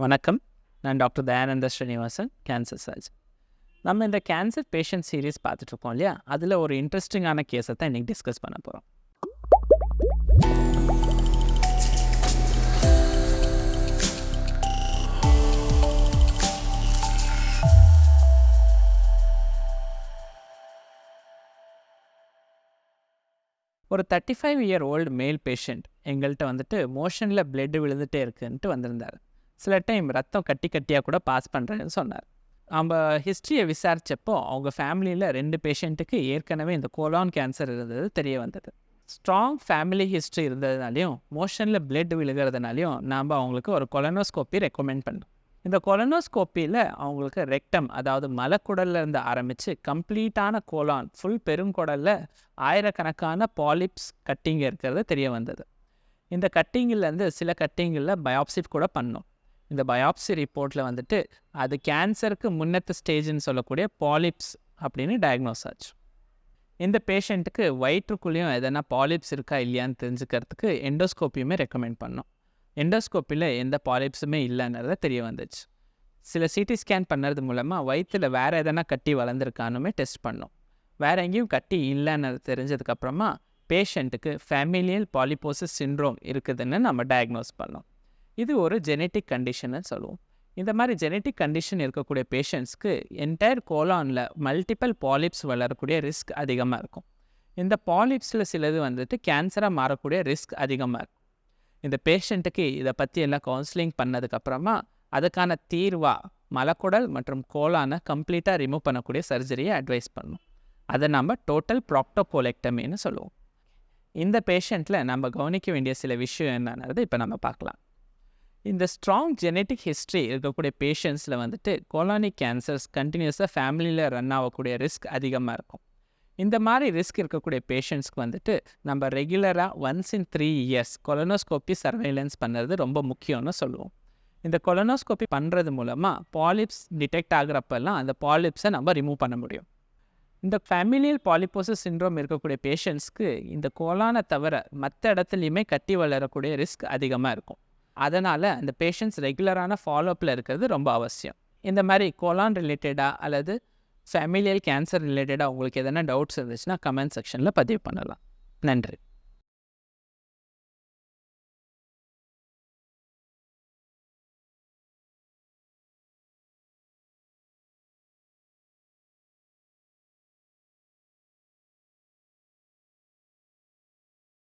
வணக்கம். நான் doctor Dayananda Srinivasan, cancer surgeon. நம்ம இந்த கேன்சர் பேஷண்ட் சீரீஸ் பார்த்துட்ருக்கோம் இல்லையா? அதில் ஒரு இன்ட்ரெஸ்டிங்கான கேஸை தான் இன்றைக்கி டிஸ்கஸ் பண்ண போகிறோம். ஒரு 35-year-old மேல் பேஷண்ட் எங்கள்கிட்ட வந்துட்டு மோஷனில் பிளட் விழுந்துகிட்டே இருக்குன்ட்டு வந்திருந்தார். சில டைம் ரத்தம் கட்டி கட்டியாக கூட பாஸ் பண்ணுறேன்னு சொன்னார். நம்ம ஹிஸ்ட்ரியை விசாரித்தப்போ அவங்க ஃபேமிலியில் 2 பேஷண்ட்டுக்கு ஏற்கனவே இந்த கோலான் கேன்சர் இருந்தது தெரிய வந்தது. ஸ்ட்ராங் ஃபேமிலி ஹிஸ்ட்ரி இருந்ததுனாலையும் மோஷனில் பிளட் விழுகிறதுனாலையும் நாம் அவங்களுக்கு ஒரு கொலனோஸ்கோப்பி ரெக்கமெண்ட் பண்ணோம். இந்த கொலனோஸ்கோப்பியில் அவங்களுக்கு ரெக்டம், அதாவது மலக்குடலில் இருந்து ஆரம்பித்து கம்ப்ளீட்டான கோலான், ஃபுல் பெருங்குடலில் ஆயிரக்கணக்கான பாலிப்ஸ் கட்டிங் இருக்கிறது தெரிய வந்தது. இந்த கட்டிங்கிலேருந்து சில கட்டிங்கில் பயாப்சி கூட பண்ணோம். இந்த பயாப்சி ரிப்போர்ட்டில் வந்துட்டு அது கேன்சருக்கு முன்னத்து ஸ்டேஜ்னு சொல்லக்கூடிய பாலிப்ஸ் அப்படின்னு டயக்னோஸ் ஆச்சு. இந்த பேஷண்ட்டுக்கு வயிற்றுக்குள்ளேயும் எதனா பாலிப்ஸ் இருக்கா இல்லையான்னு தெரிஞ்சுக்கிறதுக்கு எண்டோஸ்கோப்பியுமே ரெக்கமெண்ட் பண்ணோம். எண்டோஸ்கோப்பியில் எந்த பாலிப்ஸுமே இல்லைன்றத தெரிய வந்துச்சு. சில சிடி ஸ்கேன் பண்ணுறது மூலமாக வயிற்றில் வேறு எதனா கட்டி வளர்ந்துருக்கானுமே டெஸ்ட் பண்ணோம். வேறு எங்கேயும் கட்டி இல்லைன்னு தெரிஞ்சதுக்கப்புறமா பேஷண்ட்டுக்கு ஃபேமிலியல் பாலிபோசிஸ் சிண்ட்ரோம் இருக்குதுன்னு நம்ம டயக்னோஸ் பண்ணோம். இது ஒரு ஜெனட்டிக் கண்டிஷன்னு சொல்லுவோம். இந்த மாதிரி ஜெனட்டிக் கண்டிஷன் இருக்கக்கூடிய பேஷண்ட்ஸ்க்கு என்டையர் கோலானில் மல்டிபிள் பாலிப்ஸ் வளரக்கூடிய ரிஸ்க் அதிகமாக இருக்கும். இந்த பாலிப்ஸில் சிலது வந்துட்டு கேன்சராக மாறக்கூடிய ரிஸ்க் அதிகமாக இருக்கும். இந்த பேஷண்ட்டுக்கு இதை பற்றி எல்லாம் கவுன்சிலிங் பண்ணதுக்கப்புறமா அதுக்கான தீர்வாக மலக்குடல் மற்றும் கோலானை கம்ப்ளீட்டாக ரிமூவ் பண்ணக்கூடிய சர்ஜரியை அட்வைஸ் பண்ணணும். அதை நம்ம டோட்டல் ப்ராக்டோகோலெக்டமின்னு சொல்லுவோம். இந்த பேஷண்ட்டில் நம்ம கவனிக்க வேண்டிய சில விஷயம் என்னன்றது இப்போ நம்ம பார்க்கலாம். இந்த ஸ்ட்ராங் ஜெனட்டிக் ஹிஸ்ட்ரி இருக்கக்கூடிய பேஷண்ட்ஸில் வந்துட்டு கோலானிக் கேன்சர்ஸ் கண்டினியூஸாக ஃபேமிலியில் ரன் ஆகக்கூடிய ரிஸ்க் அதிகமாக இருக்கும். இந்த மாதிரி ரிஸ்க் இருக்கக்கூடிய பேஷண்ட்ஸ்க்கு வந்துட்டு நம்ம ரெகுலராக once in 3 years colonoscopy surveillance பண்ணுறது ரொம்ப முக்கியம்னு சொல்லுவோம். இந்த கொலனோஸ்கோப்பி பண்ணுறது மூலமாக பாலிப்ஸ் டிடெக்ட் ஆகிறப்பெல்லாம் அந்த பாலிப்ஸை நம்ம ரிமூவ் பண்ண முடியும். இந்த ஃபேமிலியல் பாலிபோசிஸ் சிண்ட்ரோம் இருக்கக்கூடிய பேஷண்ட்ஸ்க்கு இந்த கோலானை தவிர மற்ற இடத்துலையுமே கட்டி வளரக்கூடிய ரிஸ்க் அதிகமாக இருக்கும். அதனால் அந்த பேஷண்ட்ஸ் ரெகுலரான ஃபாலோஅப்பில் இருக்கிறது ரொம்ப அவசியம். இந்த மாதிரி கோலான் ரிலேட்டடாக அல்லது ஃபேமிலியல் கேன்சர் ரிலேட்டடாக உங்களுக்கு எதனா டவுட்ஸ் இருந்துச்சுன்னா கமெண்ட் செக்ஷனில் பதிவு பண்ணலாம். நன்றி.